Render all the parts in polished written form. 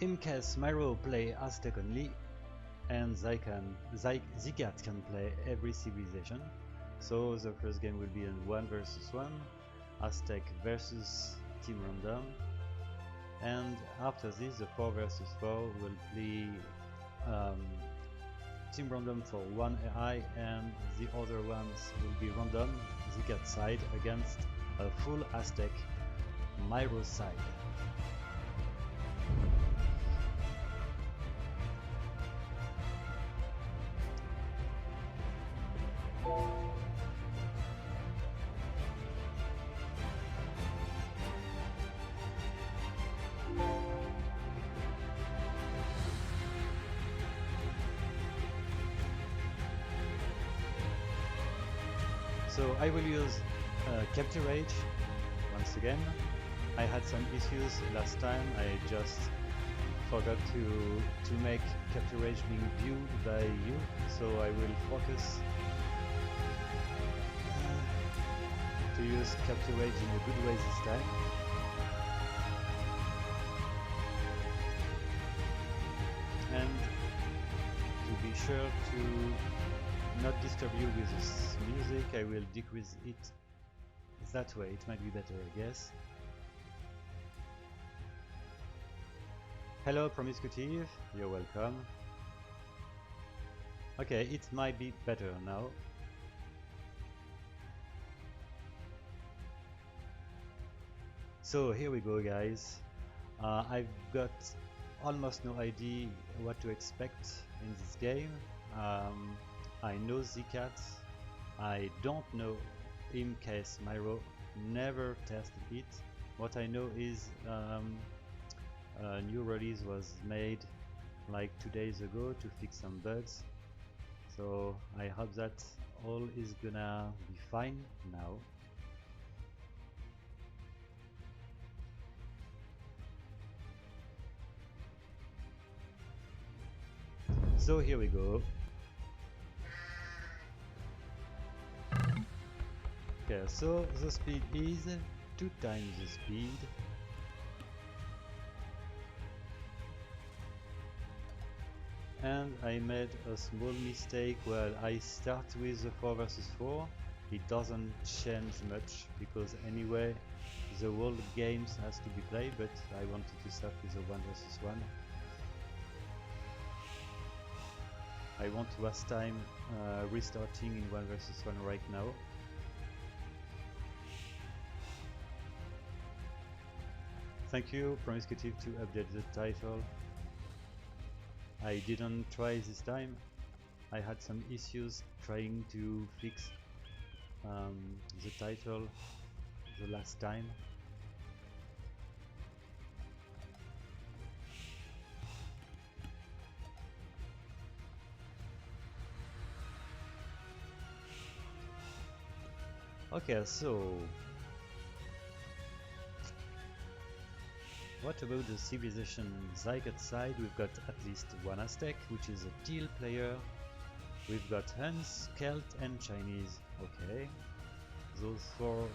Imkes Myro play Aztec only, and Zycat can play every civilization. So the first game will be a 1 versus 1, Aztec versus Team Random, and after this the 4 versus 4 will play Team Random for 1 AI, and the other ones will be random, Zycat side against a full Aztec Myro side. So I will use Capture Rage once again. I had some issues last time. I just forgot to make Capture Rage being viewed by you, so I will focus to use Capture Rage in a good way this time. And to be sure to not disturb you with this music, I will decrease it that way. It might be better, I guess. Hello Promiscutive, you're welcome. Okay, it might be better now. So here we go, guys. I've got almost no idea what to expect in this game. I know Zycat, I don't know Imkes Myro, never tested it. What I know is a new release was made like 2 days ago to fix some bugs. So I hope that all is gonna be fine now. So here we go. Okay, so the speed is 2 times the speed. And I made a small mistake. Well, I start with the 4 versus 4. It doesn't change much because anyway the whole games has to be played, but I wanted to start with the 1 versus 1. I won't waste time restarting in 1 versus 1 right now. Thank you, Promiscutive, to update the title. I didn't try this time. I had some issues trying to fix the title the last time. Okay, so what about the civilization Zycat side? We've got at least one Aztec, which is a teal player. We've got Huns, Celt and Chinese. Okay, those 4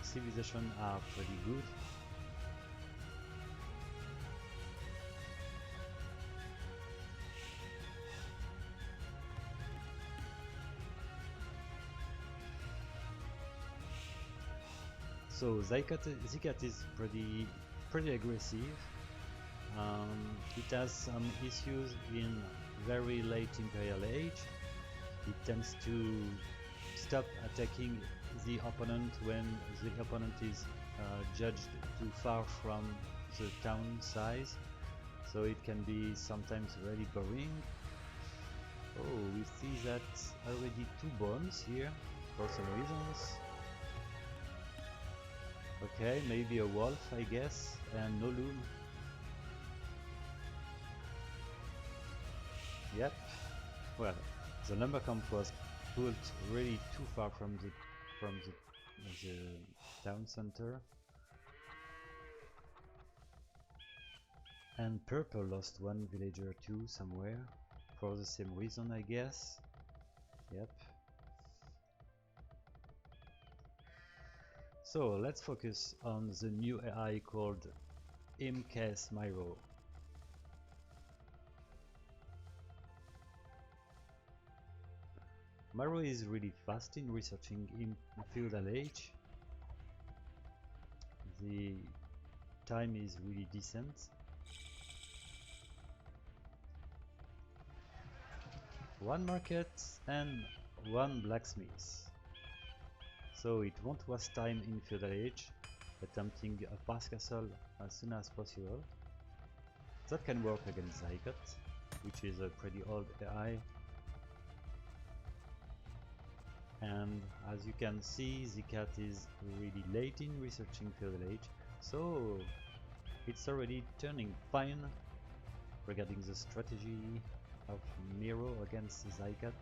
civilizations are pretty good. So Zycat is pretty aggressive. It has some issues in very late Imperial Age. It tends to stop attacking the opponent when the opponent is judged too far from the town size. So it can be sometimes really boring. Oh, we see that already 2 bombs here for some reasons. Okay, maybe a wolf, I guess, and no loom. Yep. Well, the number camp was pulled really too far from the town center. And purple lost 1 villager too somewhere for the same reason, I guess. Yep. So let's focus on the new AI called Imkes Myro. Maro is really fast in researching in feudal age. The time is really decent. One market and one blacksmith. So it won't waste time in feudal age, attempting a pass castle as soon as possible. That can work against Zycat, which is a pretty old AI. And as you can see, Zycat is really late in researching feudal age, so it's already turning fine regarding the strategy of Miro against Zycat.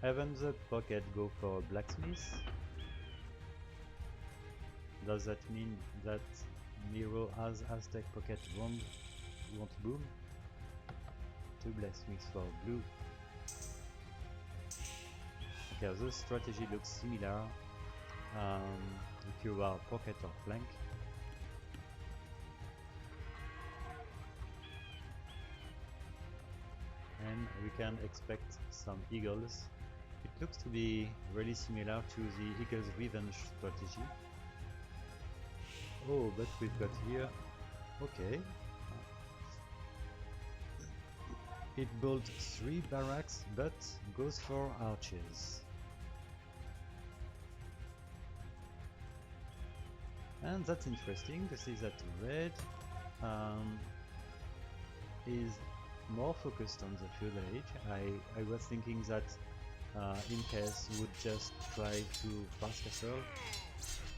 Haven't the pocket go for blacksmith? Does that mean that Miro has Aztec pocket won't boom? Two blacksmiths for blue. Okay, the strategy looks similar if you are pocket or flank. And we can expect some eagles. It looks to be really similar to the Eagle's Revenge strategy. Oh, but we've got here... okay. It built 3 barracks, but goes for archers. And that's interesting to see that red is more focused on the feudal age. I was thinking that Imkes would just try to pass castle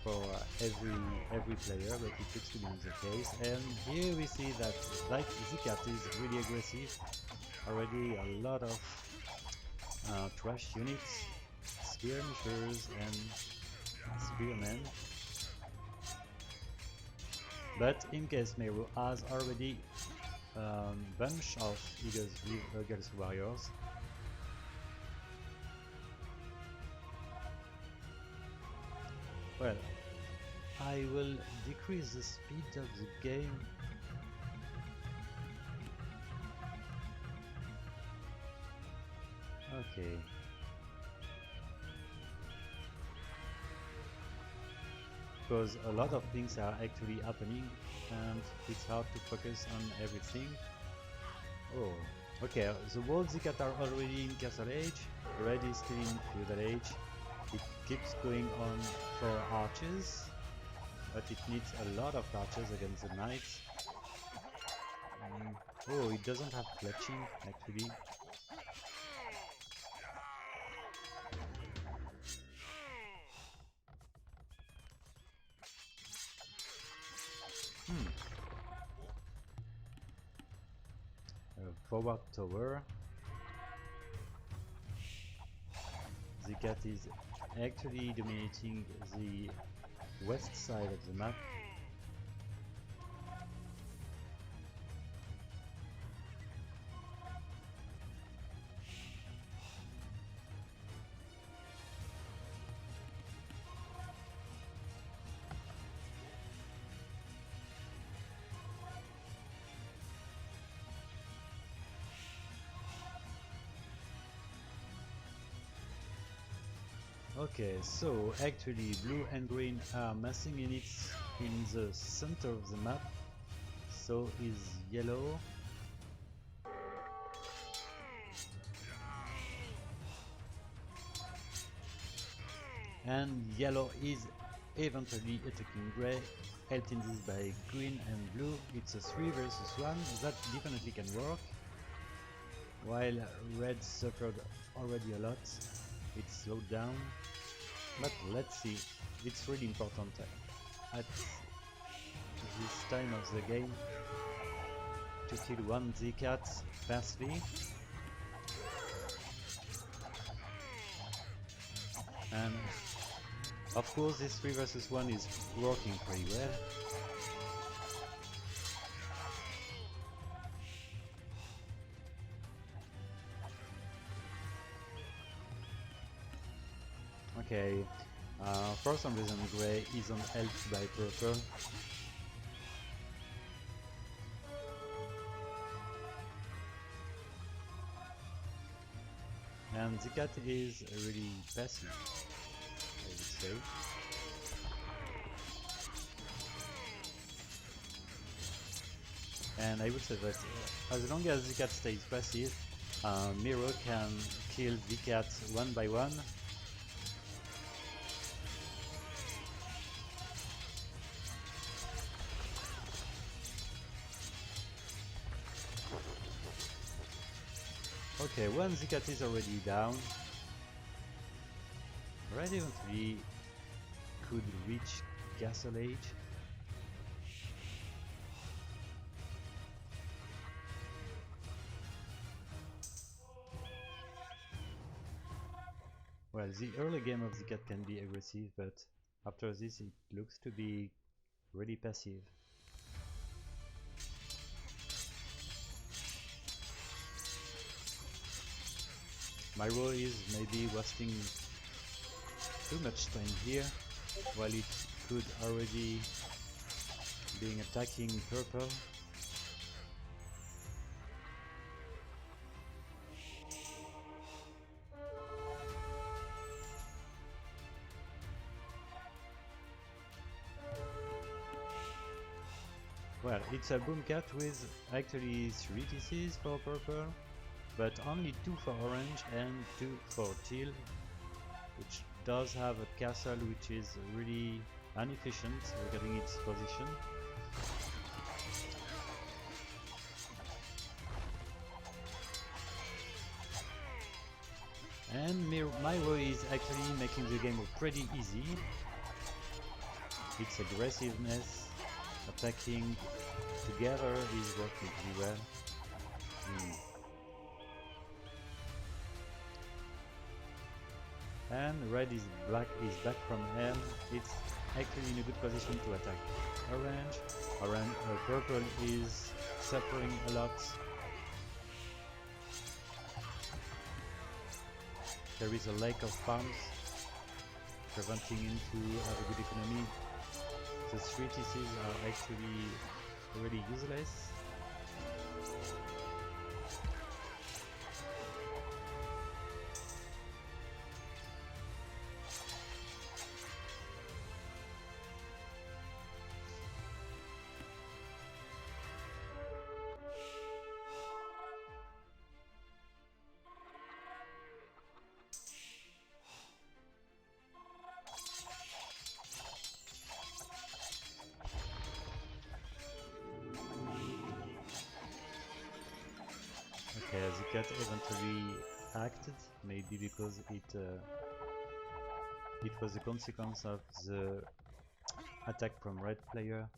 for every player, but it looks to be the case. And here we see that like Zycat is really aggressive. Already a lot of trash units, skirmishers and spearmen. But Imkes Meru has already bunch of Eagles warriors. Well, I will decrease the speed of the game. Okay. Because a lot of things are actually happening and it's hard to focus on everything. Oh, okay, the walls Zycat are already in Castle Age, red is still in Feudal Age. It keeps going on for archers, but it needs a lot of archers against the knights. Oh, it doesn't have fletching actually. Forward tower. Zycat is actually dominating the west side of the map. Okay, so actually blue and green are massing units in the center of the map. So is yellow. And yellow is eventually attacking grey, helped in this by green and blue. It's a 3 versus 1, that definitely can work. While red suffered already a lot, it slowed down. But let's see, it's really important at this time of the game to kill one Zycat fastly. And of course this 3 versus 1 is working pretty well. Okay, For some reason Grey isn't helped by Purple. And Zycat is really passive, I would say. And I would say that as long as Zycat stays passive, Miro can kill Zycat one by one. Okay, when Zycat is already down, Red eventually could reach Castle Age. Well, the early game of Zycat can be aggressive, but after this it looks to be really passive. Myro is maybe wasting too much time here, while it could already being attacking Purple. Well, it's a Boomcat with actually 3 TCs for Purple, but only 2 for Orange and 2 for Teal, which does have a castle which is really inefficient regarding its position. And Myro is actually making the game pretty easy. Its aggressiveness, attacking together is working pretty well. And Red is back from hell. It's actually in a good position to attack Orange. Purple is suffering a lot. There is a lack of farms, preventing him to have a good economy. The 3 TCs are actually really useless. Okay, Zycat eventually acted, maybe because it was a consequence of the attack from Red player.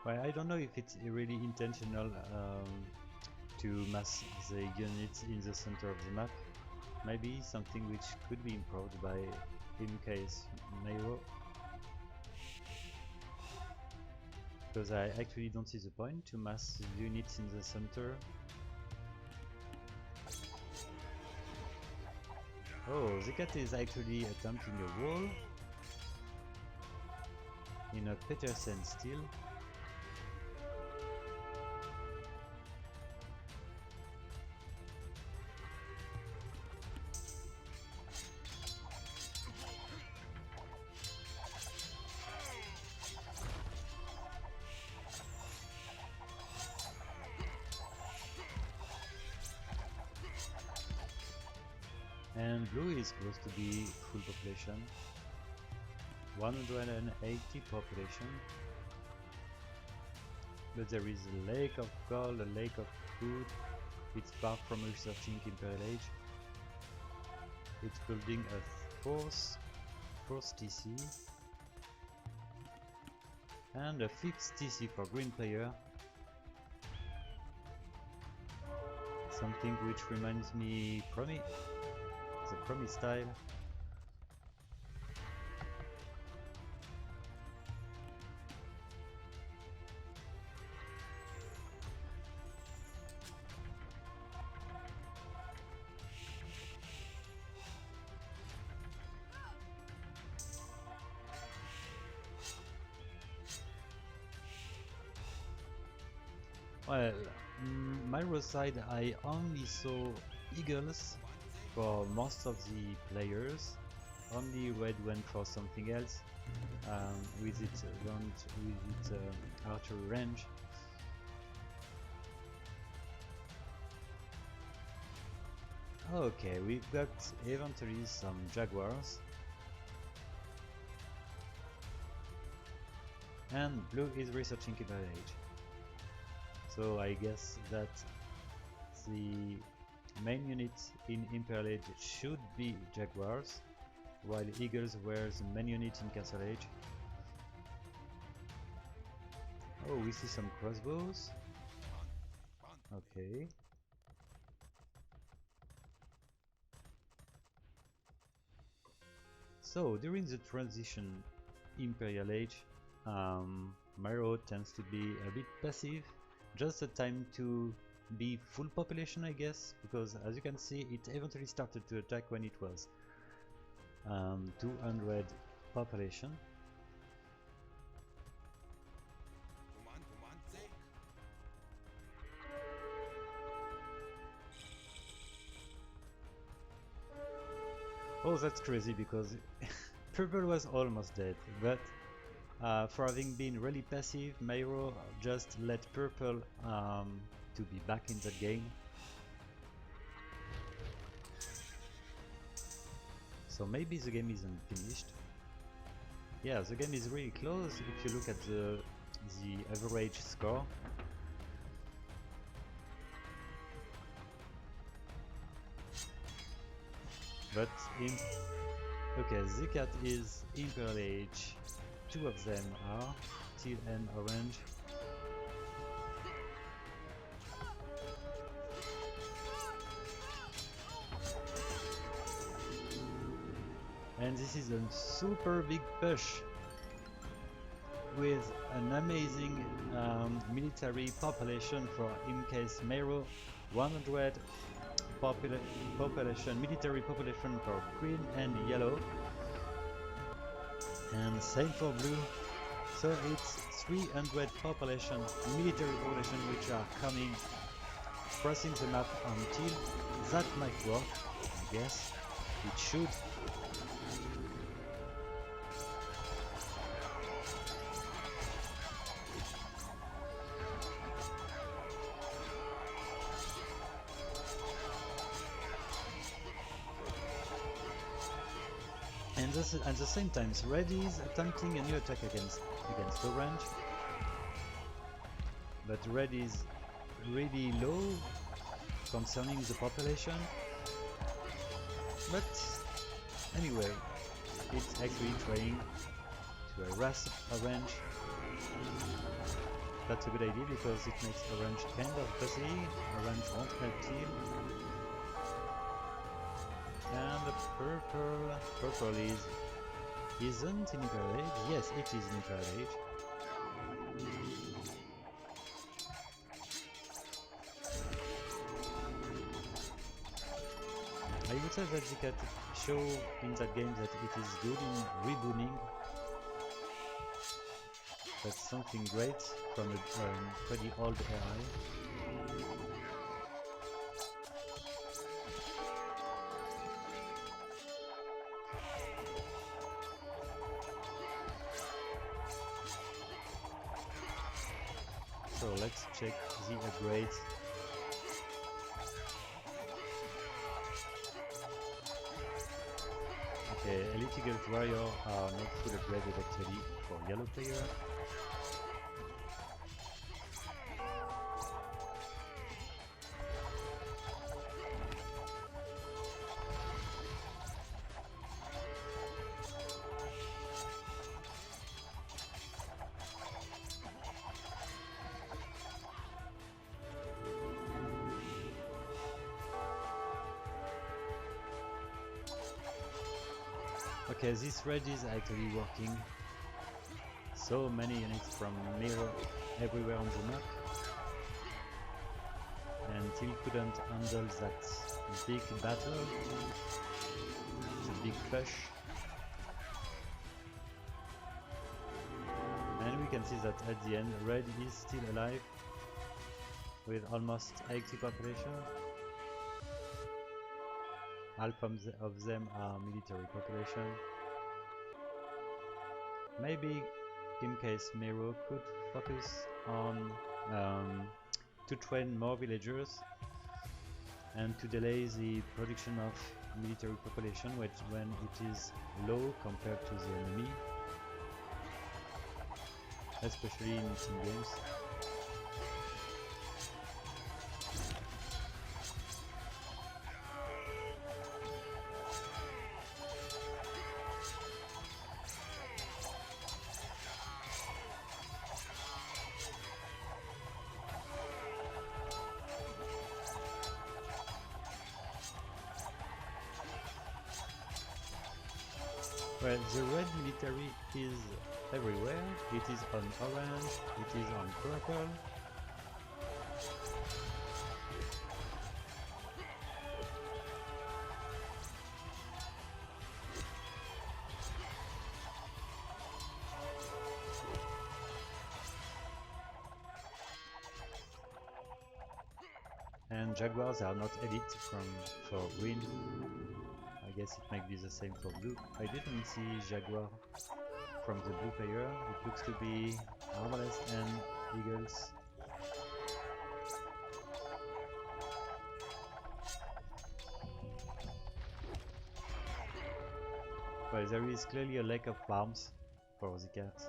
Well, I don't know if it's really intentional to mass the units in the center of the map. Maybe something which could be improved by, in case, Nairo. Because I actually don't see the point to mass units in the center. Oh, Zycat is actually attempting a wall in a Petersen steel. And blue is close to be full population, 180 population, but there is a lake of gold, a lake of food. It's far from researching Imperial Age. It's building a fourth TC and a 5th TC for green player. Something which reminds me the Promise style. Well, my row side I only saw eagles for most of the players. Only red went for something else with its archery range. Okay, we've got eventually some jaguars. And blue is researching Imperial Age. So I guess that the main unit in Imperial Age should be jaguars, while eagles were the main unit in Castle Age. Oh, we see some crossbows. Okay. So during the transition Imperial Age, Myro tends to be a bit passive, just a time to be full population, I guess, because as you can see it eventually started to attack when it was 200 population. Oh, that's crazy because purple was almost dead, but for having been really passive, Myro just let purple to be back in the game. So maybe the game isn't finished. Yeah, the game is really close if you look at the average score. But in okay, Zycat is Imperial Age. Two of them are teal and orange. And this is a super big push with an amazing military population for in case Myro, 100 population, military population for green and yellow, and same for blue. So it's 300 population, military population, which are coming, crossing the map until that might work. I guess it should. And at the same time, red is attempting a new attack against orange, but red is really low concerning the population. But anyway, it's actually trying to harass orange. That's a good idea because it makes orange kind of busy. Orange won't help teal. And the purple isn't in Imperial Age. Yes, it is in Imperial Age. I would say that Zycat show in that game that it is good in rebooting. That's something great from a pretty old AI. So let's check the upgrades. Okay, Elite Eagle Warrior are not full upgraded actually for yellow player. Okay, this red is actually working. So many units from Myro everywhere on the map. And Teal couldn't handle that big battle, the big push. And we can see that at the end, red is still alive. with almost 80 population. Half of them are military population. Maybe in case Miro could focus on to train more villagers and to delay the production of military population when it is low compared to the enemy, especially in team games. Well, the red military is everywhere. It is on orange, it is on purple. And jaguars are not edit for green. I guess it might be the same for blue. I didn't see jaguar from the blue player. It looks to be arbalest and eagles. Well, there is clearly a lack of bombs for Zycat.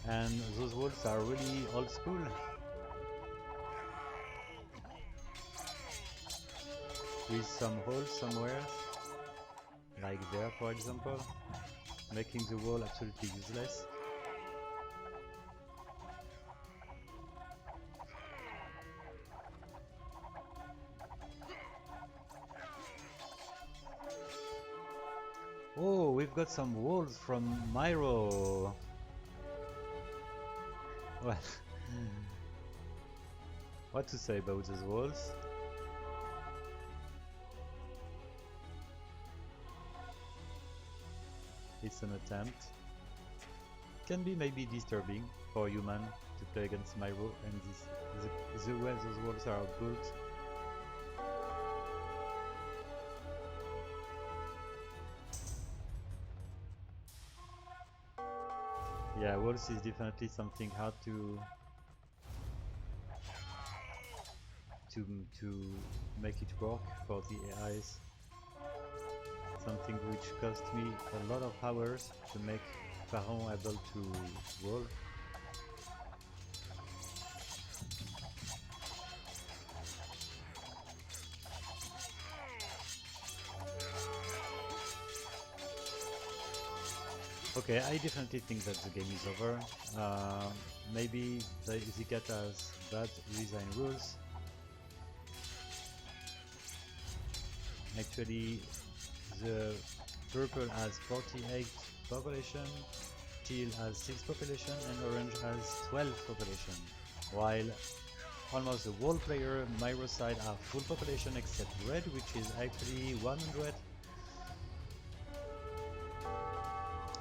And those walls are really old school. With some holes somewhere, like there for example, making the wall absolutely useless. Oh, we've got some walls from Myro. Well, what to say about those walls? It's an attempt. Can be maybe disturbing for human to play against Myro and the way those walls are built. Yeah, walls is definitely something hard to make it work for the AIs. Something which cost me a lot of hours to make Pharaon able to roll. Okay, I definitely think that the game is over. Maybe the Zycat has bad design rules. Actually, the purple has 48 population, teal has 6 population, and orange has 12 population. While almost the whole player Myro side are full population except red, which is actually 100.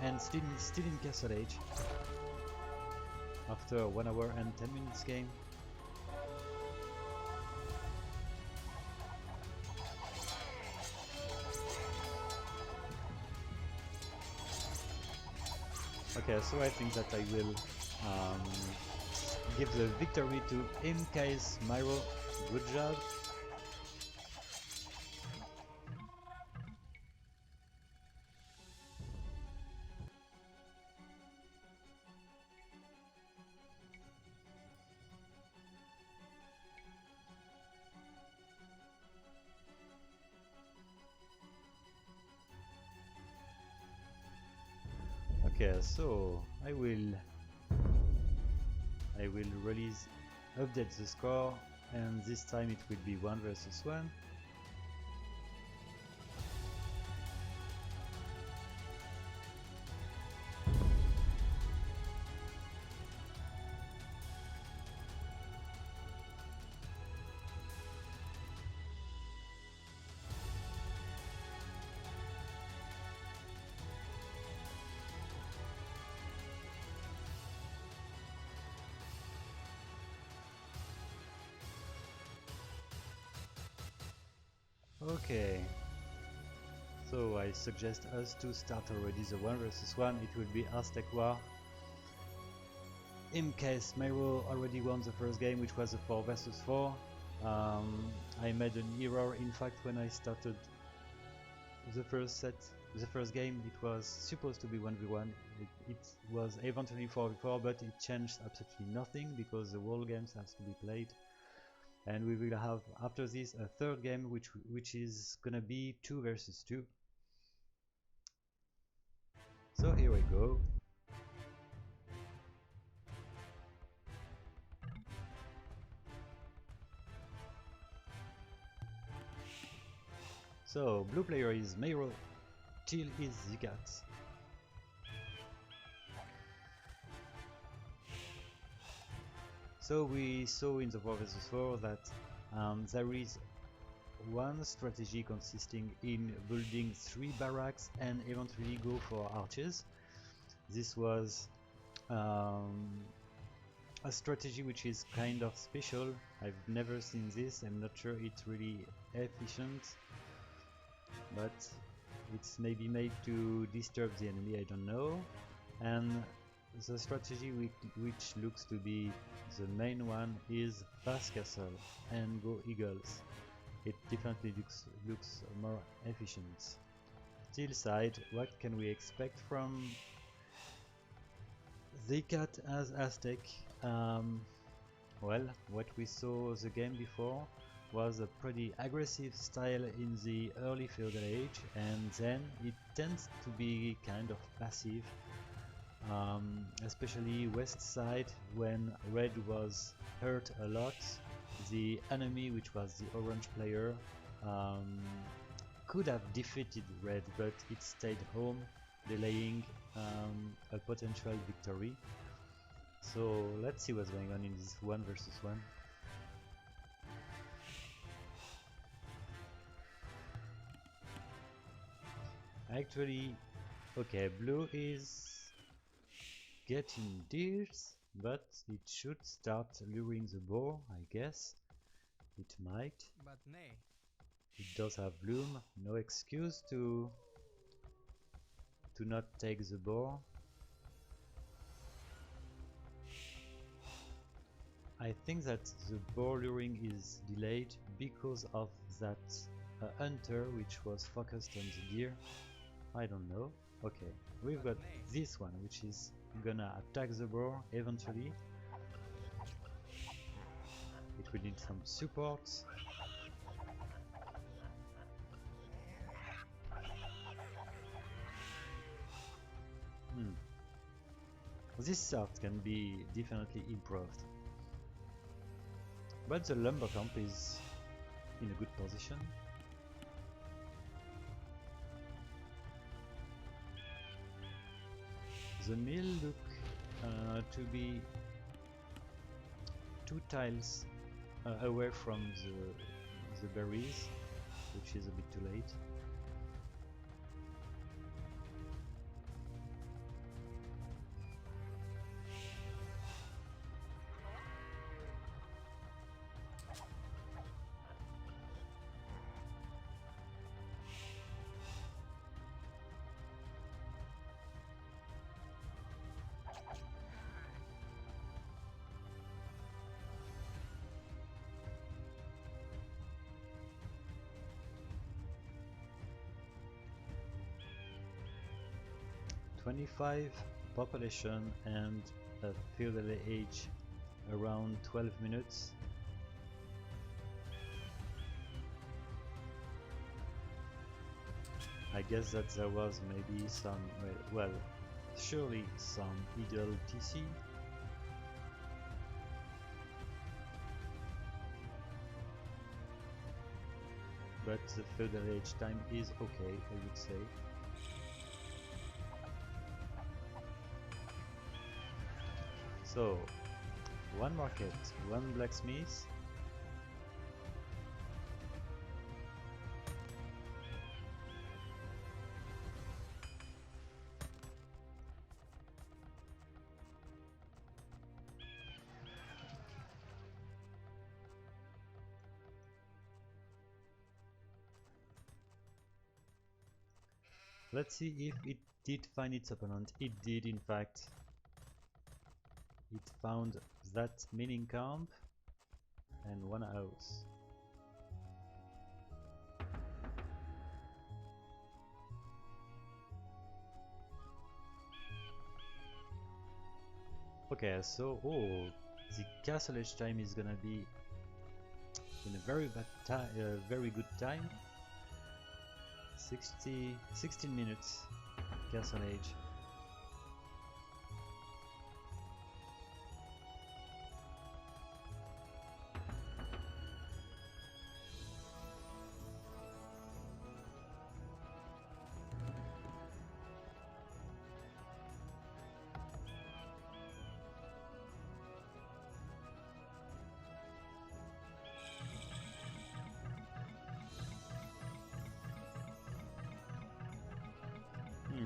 And still in Castle Age after 1 hour and 10 minutes game. Okay, so I think that I will give the victory to MK's Myro. Good job. Okay, so I will release update the score, and this time it will be 1 versus 1. Okay, so I suggest us to start already the 1 versus 1. It will be Aztec War. In case Meiro already won the first game, which was a 4 versus 4. I made an error, in fact, when I started the first game. It was supposed to be 1v1. It was eventually 4v4, but it changed absolutely nothing because the whole games has to be played. And we will have after this a third game, which is gonna be 2 versus 2. So here we go. So blue player is Meiro, teal is Zycat. So we saw in the 4 vs 4 that there is one strategy consisting in building 3 barracks and eventually go for arches. This was a strategy which is kind of special. I've never seen this. I'm not sure it's really efficient, but it's maybe made to disturb the enemy, I don't know. And the strategy which looks to be the main one is fast castle and go eagles. It definitely looks more efficient. Teal side, what can we expect from Zycat as Aztec? Well, what we saw the game before was a pretty aggressive style in the early feudal age, and then it tends to be kind of passive, especially west side when red was hurt a lot. The enemy, which was the orange player, could have defeated red, but it stayed home, delaying a potential victory. So let's see what's going on in this 1 versus 1. Actually, okay, blue is getting deers, but it should start luring the boar, I guess. It might. But nay. It does have bloom, no excuse to not take the boar. I think that the boar luring is delayed because of that hunter which was focused on the deer. I don't know. Okay, we've got this one which is gonna attack the boar eventually. It will need some support. This start can be definitely improved. But the lumber camp is in a good position. The mill look to be 2 tiles away from the berries, which is a bit too late. "25 population and a feudal age around 12 minutes. I guess that there was maybe some, well, surely some idle TC. But the feudal age time is okay, I would say. So, 1 market, 1 blacksmith. Let's see if it did find its opponent. It did, in fact. It found that mining camp and one house. Okay, so the castle age time is gonna be in a very very good time. 16 minutes castle age.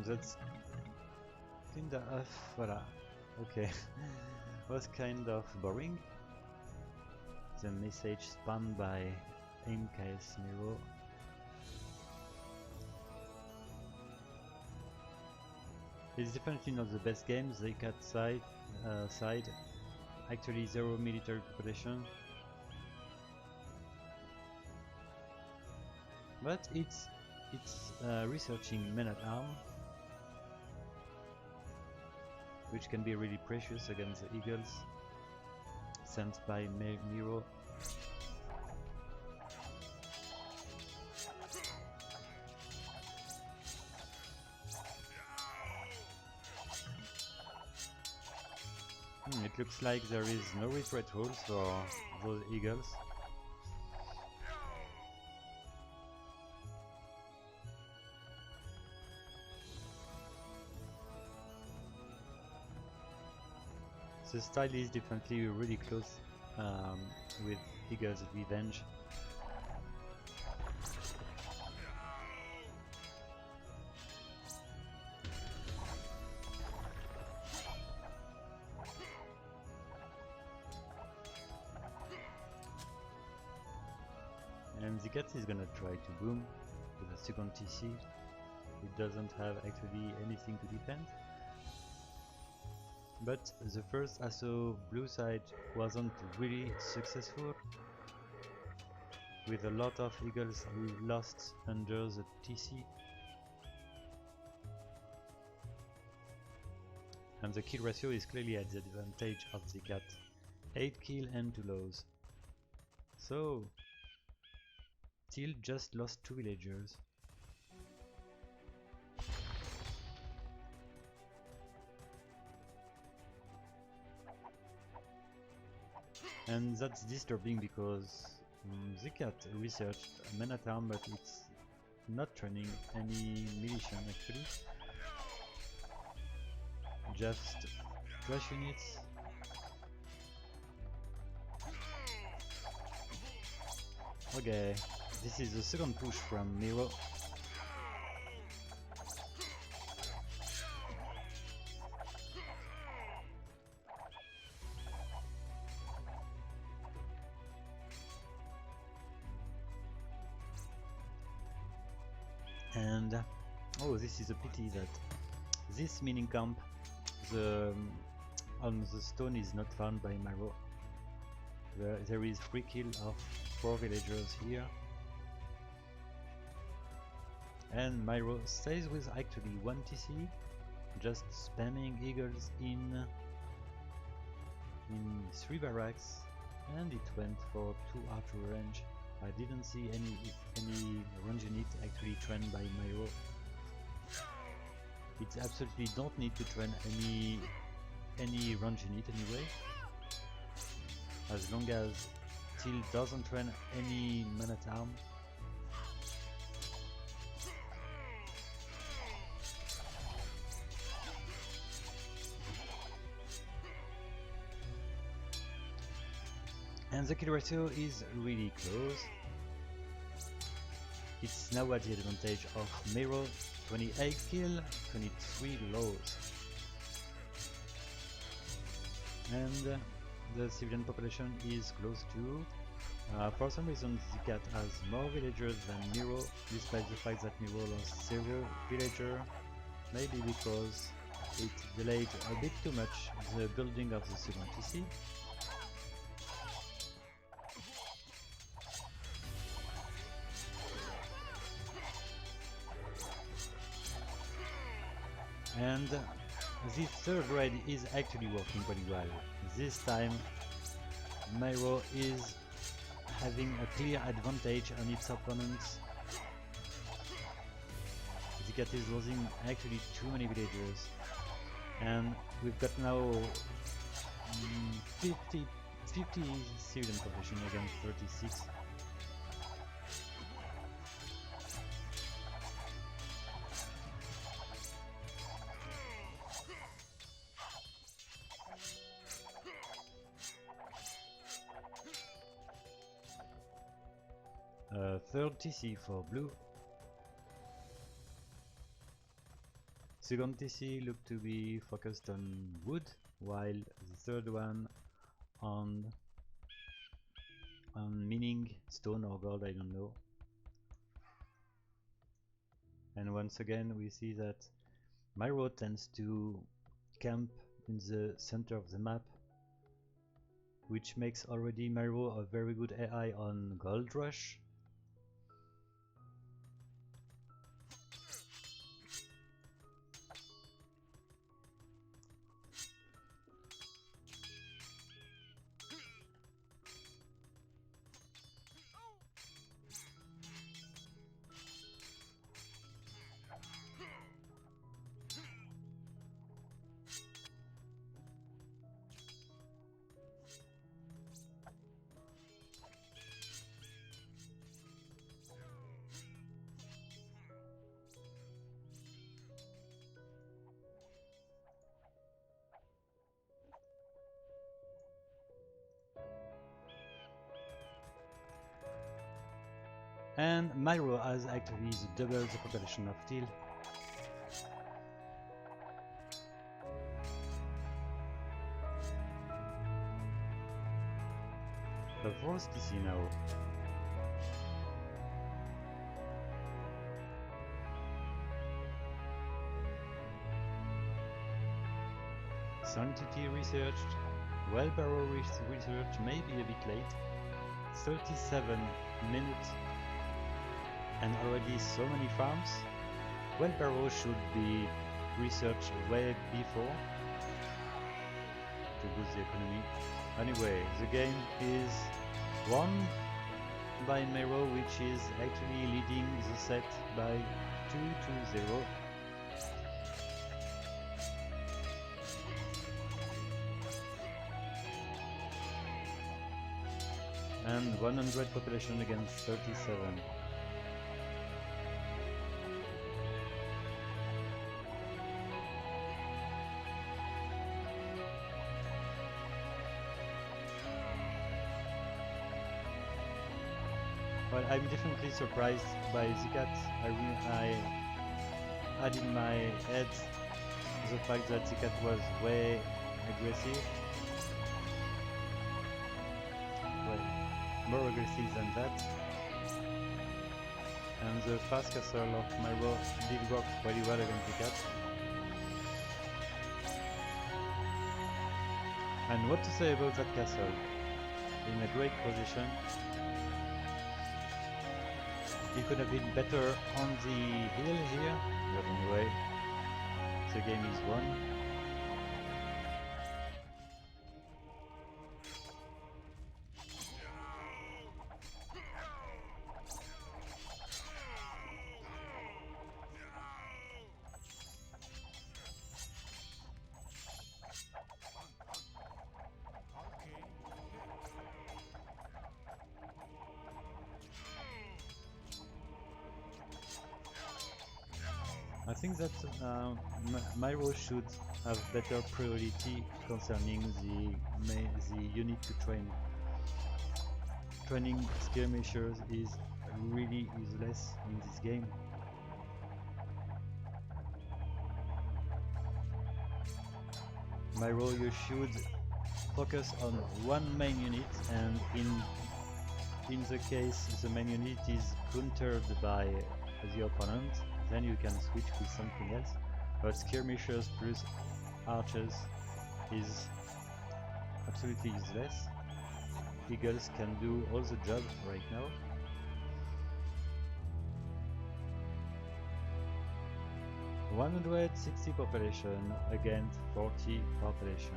That's kinda voila. Okay. Was kind of boring. The message spammed by MKS Miro. It's definitely not the best game. The Zycat side actually 0 military population, but it's researching men at arms, which can be really precious against the eagles sent by Miro. It looks like there is no retreat rules for those eagles. The style is definitely really close with Eagle's Revenge. And Zycat is gonna try to boom with a second TC. It doesn't have actually anything to defend. But the first assault blue side wasn't really successful, with a lot of eagles lost under the TC. And the kill ratio is clearly at the advantage of Zycat. 8 kill and 2 lows. So, still just lost 2 villagers. And that's disturbing because Zycat researched men at arms, but it's not training any militia actually. Just flash units. Okay, this is the second push from Miro. And oh, this is a pity that this mining camp on the stone is not found by Miro. There is free kill of 4 villagers here, and Miro stays with actually 1 TC, just spamming eagles in 3 barracks, and it went for 2 archer range. I didn't see any range unit actually trained by Miro. It absolutely don't need to train any range unit anyway, as long as Till doesn't train any man at arm. And the kill ratio is really close. It's now at the advantage of Miro, 28 kill, 23 lows. And the civilian population is close to For some reason, Zycat has more villagers than Miro, despite the fact that Miro lost 0 villager, maybe because it delayed a bit too much the building of the second TC. And this third raid is actually working pretty well. This time Miro is having a clear advantage on its opponents. Zycat is losing actually too many villagers, and we've got now 50 civilian population against 36. Third TC for blue. Second TC looked to be focused on wood, while the third one on mining stone or gold, I don't know. And once again we see that Miro tends to camp in the center of the map, which makes already Miro a very good AI on Gold Rush. And Miro has actually double the population of Teal. The fourth TC now. Sanctity researched, Well-Barrow research may be a bit late. 37 minutes and already so many farms. Well-Barrow should be researched way before to boost the economy. Anyway, the game is won by Miro, which is actually leading the set by 2-0. And 100 population against 37. Well, I'm definitely surprised by Zycat. I had in my head the fact that Zycat was way aggressive. Well, more aggressive than that. And the fast castle of Miro did work pretty well against Zycat. And what to say about that castle? In a great position. It could have been better on the hill here, but anyway, the game is won. I think that Miro should have better priority concerning the unit to train. Training skirmishers is really useless in this game. Miro, you should focus on one main unit, and in the case the main unit is countered by the opponent, then you can switch with something else. But skirmishers plus archers is absolutely useless. Eagles can do all the job right now. (160 population against 40 population).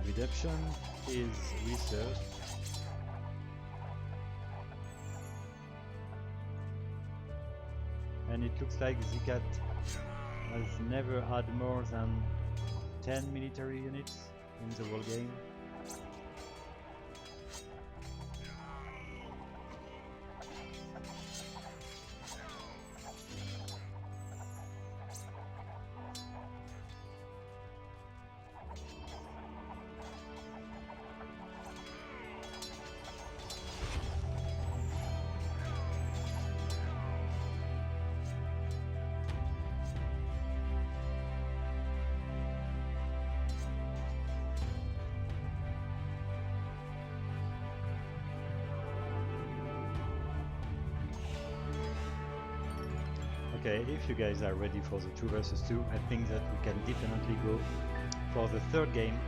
Redemption is research. And it looks like Zycat has never had more than 10 military units in the whole game. Okay, if you guys are ready for the 2 versus 2, I think that we can definitely go for the third game.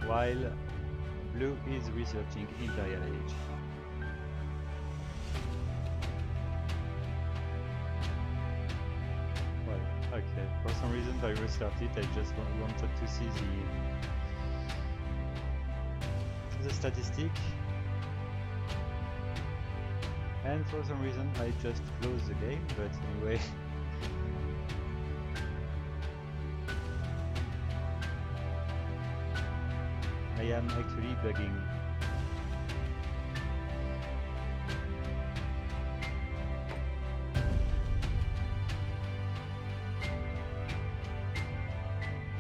While blue is researching Imperial Age. Okay, for some reason I restarted, I just wanted to see the statistic, and for some reason I just closed the game, but anyway. I am actually bugging.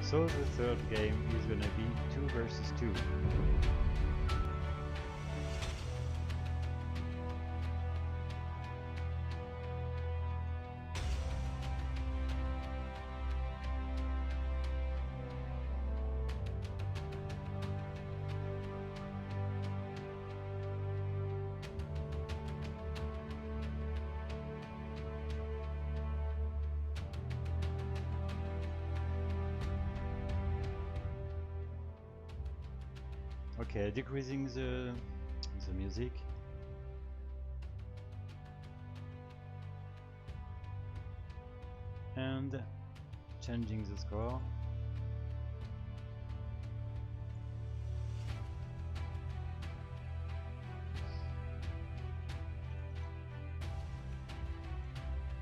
So the third game is gonna be 2 versus 2. Okay, decreasing the music. And changing the score.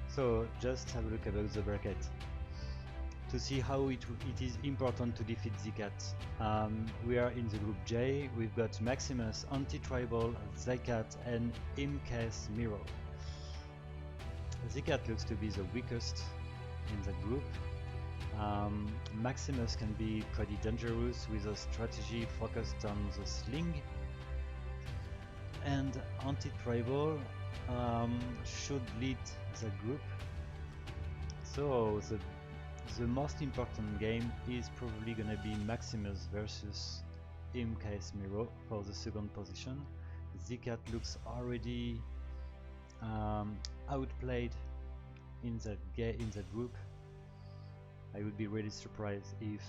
So just have a look about the bracket to see how it is important to defeat Zycat. We are in the group J. We've got Maximus, Anti-Tribal, Zycat, and Imcase Miro. Zycat looks to be the weakest in that group. Maximus can be pretty dangerous with a strategy focused on the sling, and Anti-Tribal should lead the group. So the most important game is probably gonna be Maximus versus Imcase Miro for the second position. Zycat looks already outplayed in that group. I would be really surprised if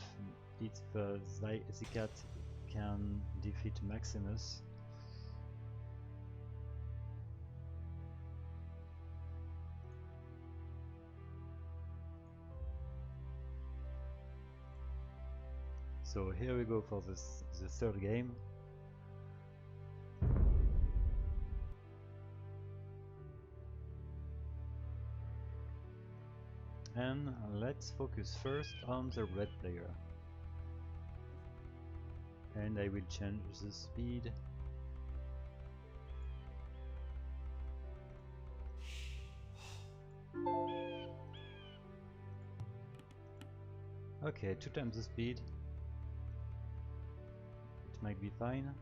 Zycat can defeat Maximus. So here we go for the third game. And let's focus first on the red player. And I will change the speed. Okay, 2 times the speed. It might be fine.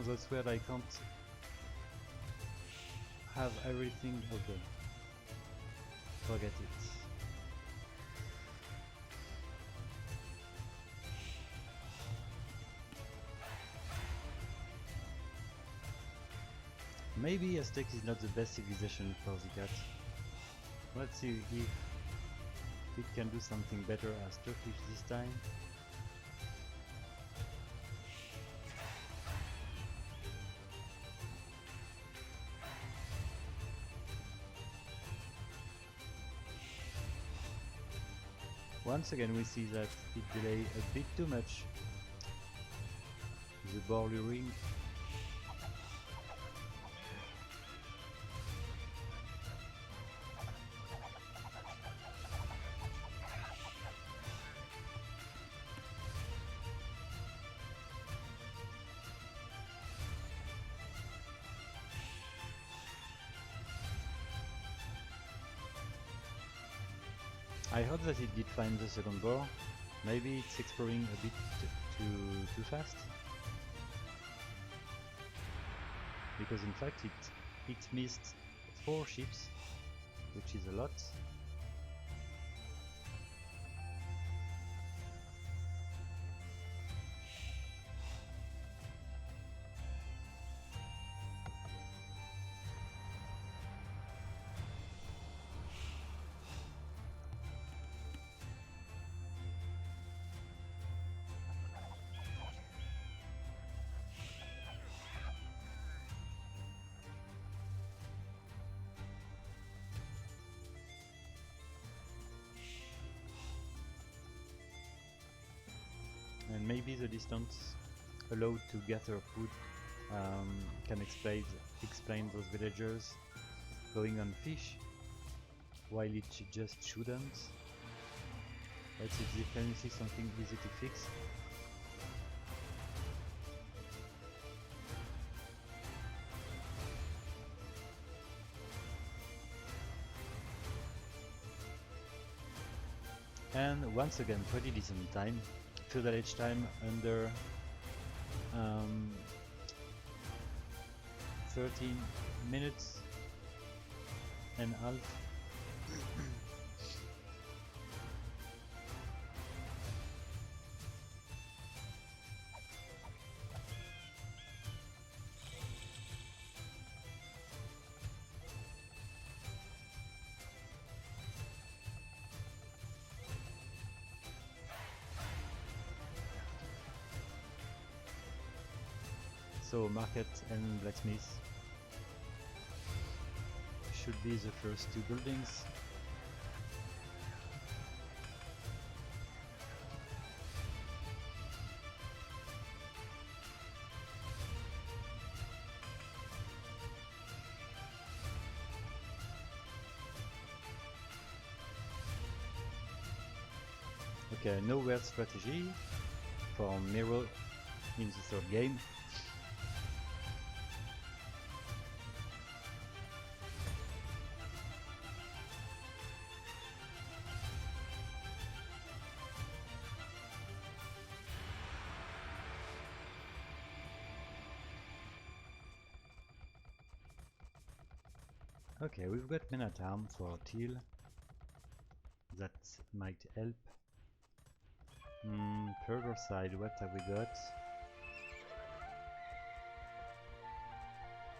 No, that's weird, I can't have everything. Okay. Forget it. Maybe Aztec is not the best civilization for Zycat. Let's see if it can do something better as Turkish this time. Once again we see that it delays a bit too much the barley ring. I hope that it did find the second boar. Maybe it's exploring a bit too fast. Because in fact it missed 4 ships, which is a lot. And maybe the distance allowed to gather food can explain those villagers going on fish while it just shouldn't. But it's definitely something easy to fix. And once again, pretty decent time. Feudal age time under 13 minutes and half. So market and blacksmith should be the first 2 buildings. Okay, no weird strategy for Miro in the 3rd game. Okay, we've got men at arms for Teal. That might help. Further side, what have we got?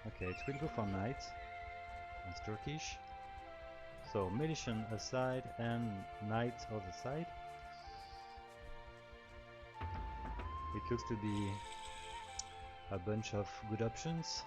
Okay, it will go for knight. That's Turkish. So Militian aside and knight other side. It looks to be a bunch of good options.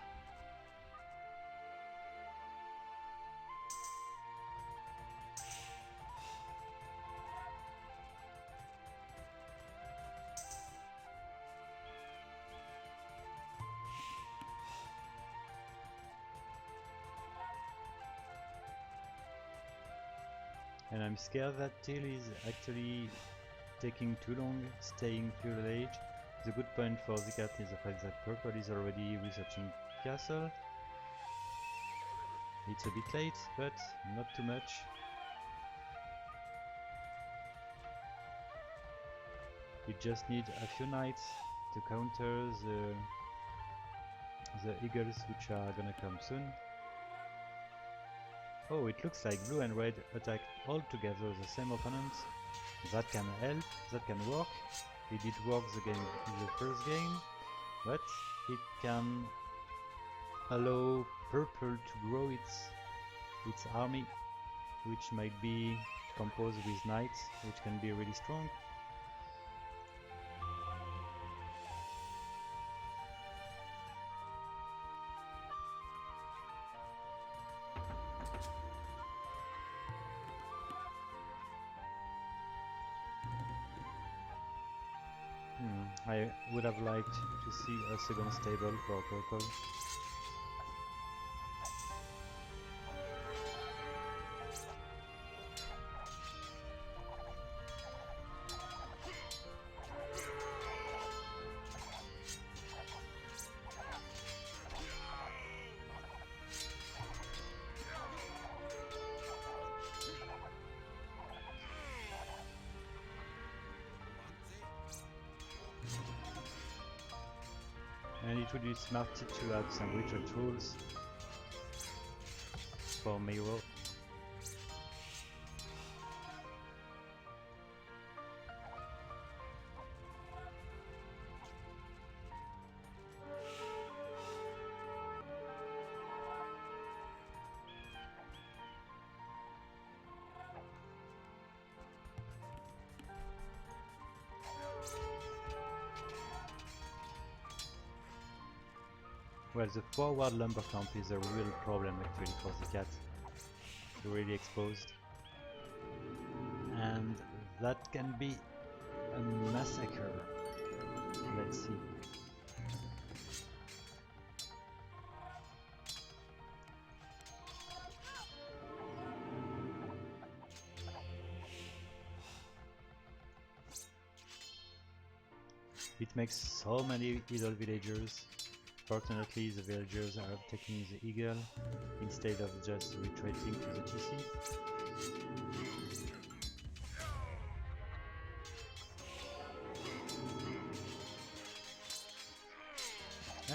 And I'm scared that Teal is actually taking too long staying feudal age. The good point for Zycat is the fact that purple is already researching castle. It's a bit late, but not too much. It just needs a few knights to counter the the eagles which are gonna come soon. Oh, it looks like blue and red attack all together the same opponents. That can help, that can work. It did work in the first game, but it can allow purple to grow its army, which might be composed with knights, which can be really strong. I would have liked to see a second stable for purple. And it would be smart to add some widget rules for Miro. Well, the forward lumber camp is a real problem actually for Zycat. It's really exposed. And that can be a massacre. Let's see. It makes so many idle villagers. Fortunately, the villagers are taking the eagle instead of just retreating to the TC.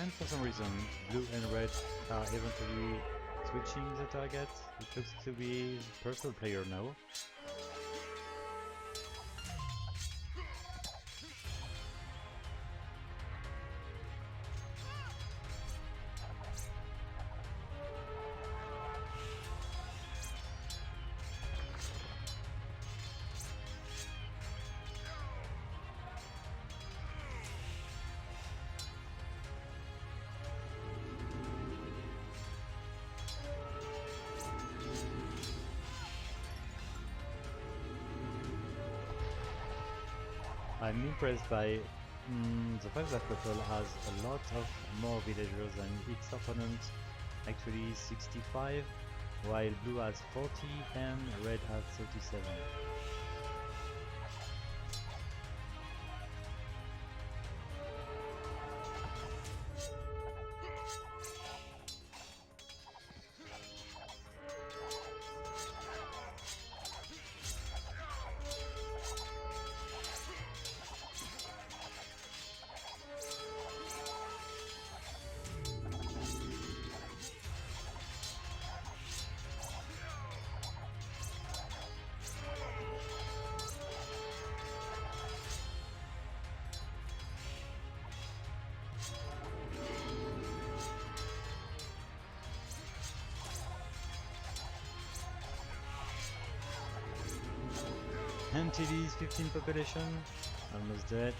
And for some reason, blue and red are eventually switching the target. It looks to be the purple player now. I'm impressed by the fact that purple has a lot of more villagers than its opponent, actually 65, while blue has 40 and red has 37. And TD's 15 population, almost dead.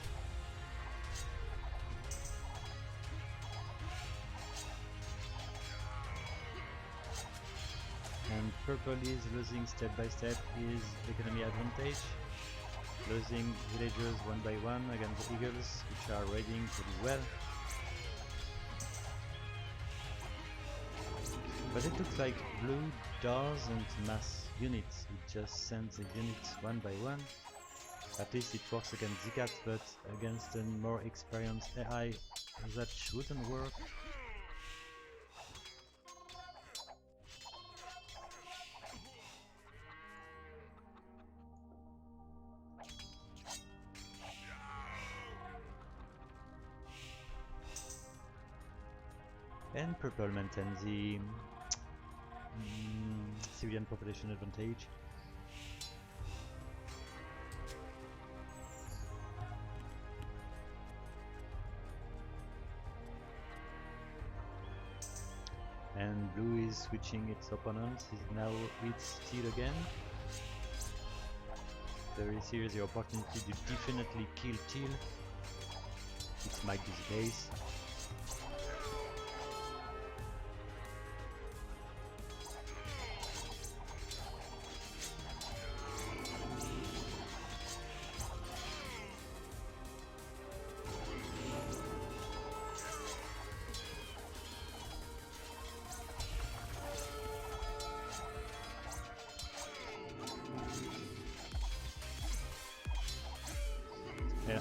And purple is losing step by step his economy advantage, losing villagers one by one against the eagles, which are raiding pretty well. But it looks like blue doesn't mass units, it just sends the units one by one. At least it works against Zycat, but against a more experienced AI that shouldn't work. And purple maintains the civilian population advantage. And blue is switching its opponents. Now it's teal again. There is here the opportunity to definitely kill teal. It might be the case.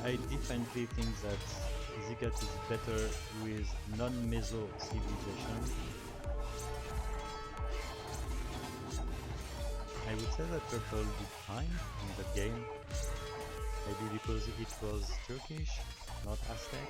I definitely think that Zycat is better with non-meso civilization. I would say that purple did fine in that game, maybe because it was Turkish, not Aztec.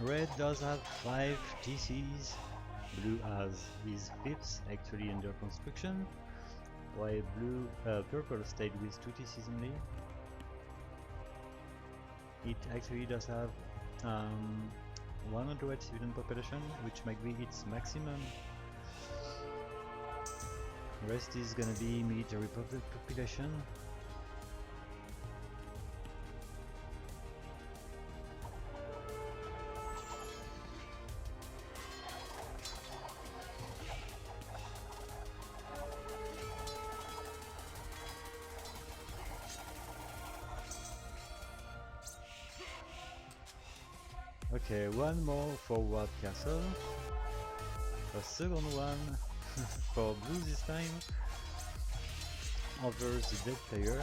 Red does have 5 TCs, blue has his 5th actually under construction, while purple stayed with 2 TCs only. It actually does have 100 civilian population, which might be its maximum. Rest is gonna be military population. Okay, one more forward castle. A second one for blue this time. Over the dead player.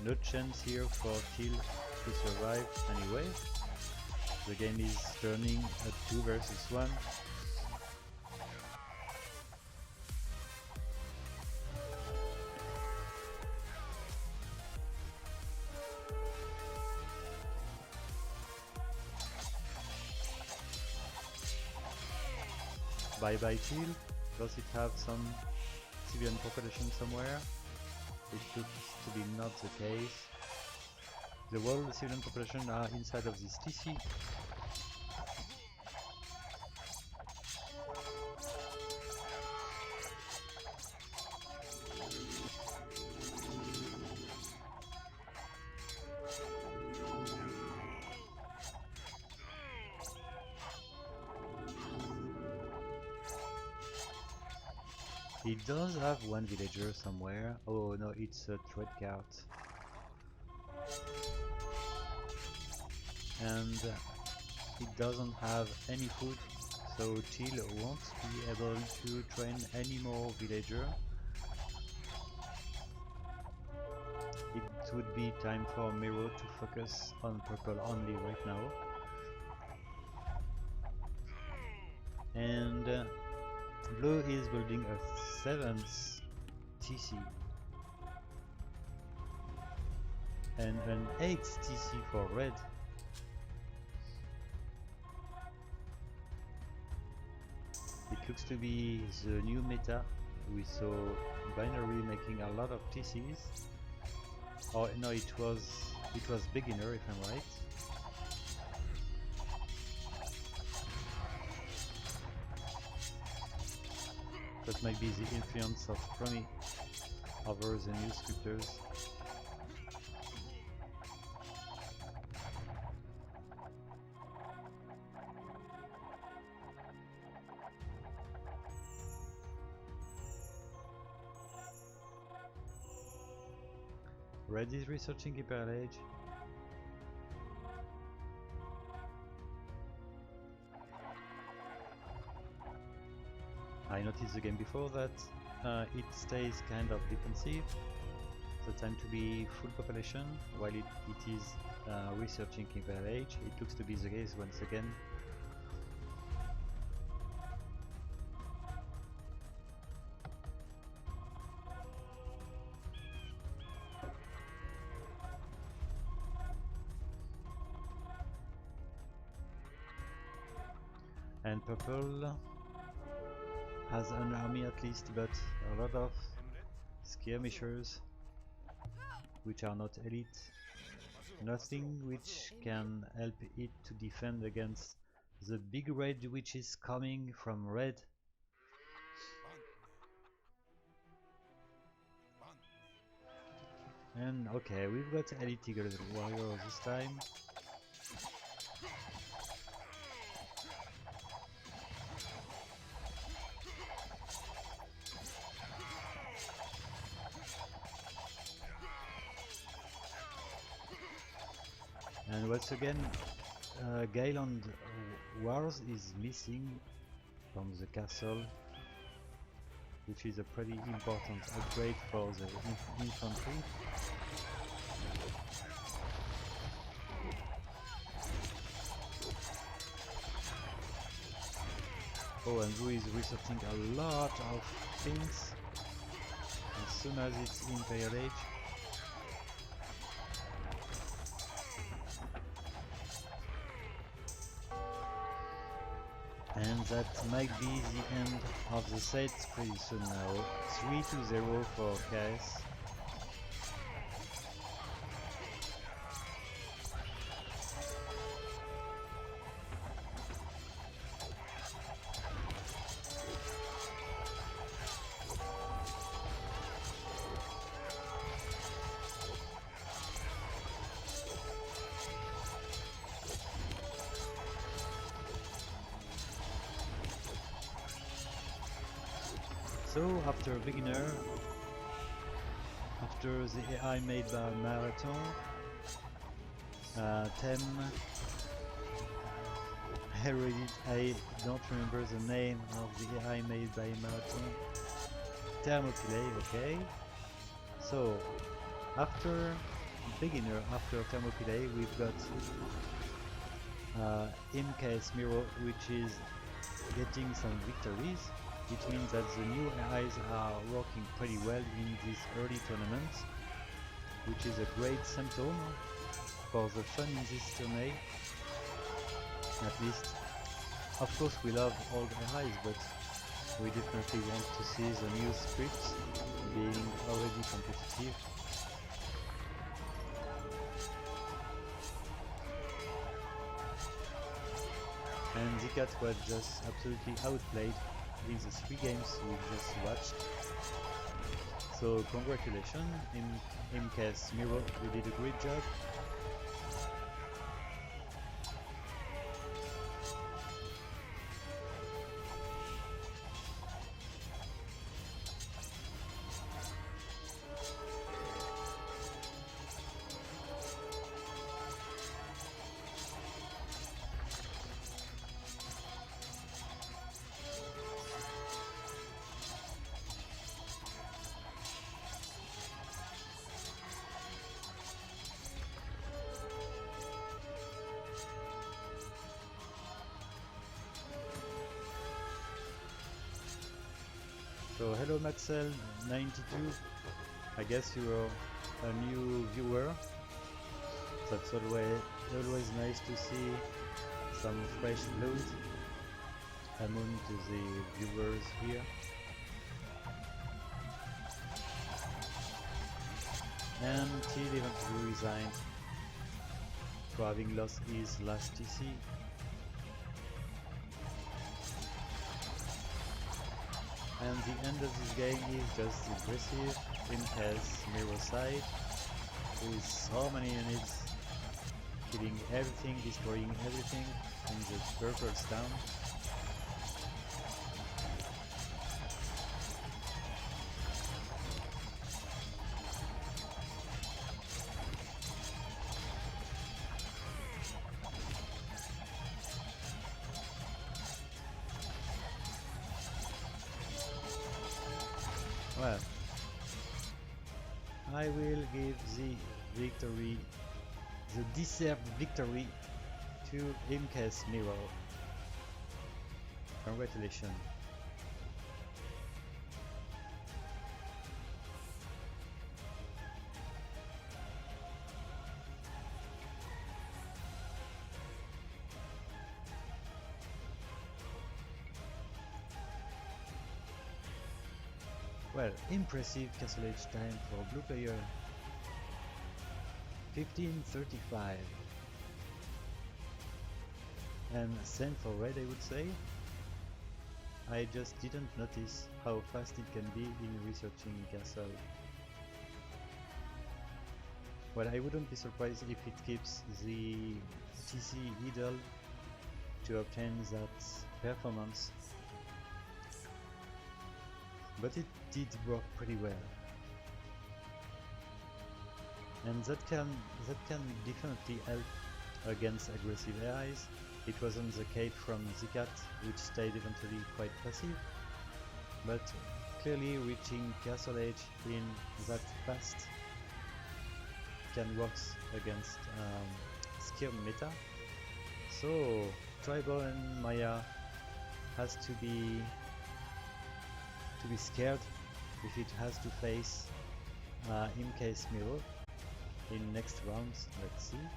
No chance here for teal to survive anyway. The game is turning a 2 versus 1. Bye bye teal. Does it have some civilian population somewhere? It looks to be not the case. The whole civilian population are inside of this TC. It does have one villager somewhere. Oh no, it's a trade cart. And it doesn't have any food, so teal won't be able to train any more villager. It would be time for Miro to focus on purple only right now. And blue is building a 7th TC and an 8th TC for red. It looks to be the new meta. We saw binary making a lot of TCs. Oh no, it was beginner if I'm right. That might be the influence of Promi over the new sculptors. Red is researching Imperial Age. I noticed again before that it stays kind of defensive. The time to be full population while it is researching Imperial Age. It looks to be the case once again. And purple has an army at least, but a lot of skirmishers which are not elite. Nothing which can help it to defend against the big red which is coming from red. And okay, we've got elite Eagle Warrior this time. And once again, Gailand Wars is missing from the castle, which is a pretty important upgrade for the infantry. Oh, and Wu is researching a lot of things as soon as it's Imperial Age. And that might be the end of the set pretty soon now. 3-0 for KS. So after beginner, after the AI made by Marathon, Tem, I don't remember the name of the AI made by Marathon, Thermopylae, okay. So after beginner, after Thermopylae, we've got MKS Miro, which is getting some victories. It means that the new AIs are working pretty well in these early tournaments, which is a great symptom for the fun in this tourney. At least, of course, we love old AIs, but we definitely want to see the new scripts being already competitive. And Zycat was just absolutely outplayed in the 3 games we just watched. So congratulations, MKS Miro, you did a great job. So hello Maxel92, I guess you are a new viewer. That's always nice to see some fresh blood among the viewers here. And Till eventually resigned for having lost his last TC. And the end of this game is just impressive. Tim has Miro side with so many units, killing everything, destroying everything, and the purple's down. Well, I will give the victory, the deserved victory, to Imke's Mirror. Congratulations. Well, impressive castle age time for blue player. 15:35. And same for red, I would say. I just didn't notice how fast it can be in researching castle. Well, I wouldn't be surprised if it keeps the TC idle to obtain that performance, but it did work pretty well, and that can definitely help against aggressive AIs. It wasn't the case from Zycat, which stayed eventually quite passive, but clearly reaching castle age in that fast can work against skirm meta. So Tribal and Maya has to be scared if it has to face Imke's Mirror in next rounds. Let's see.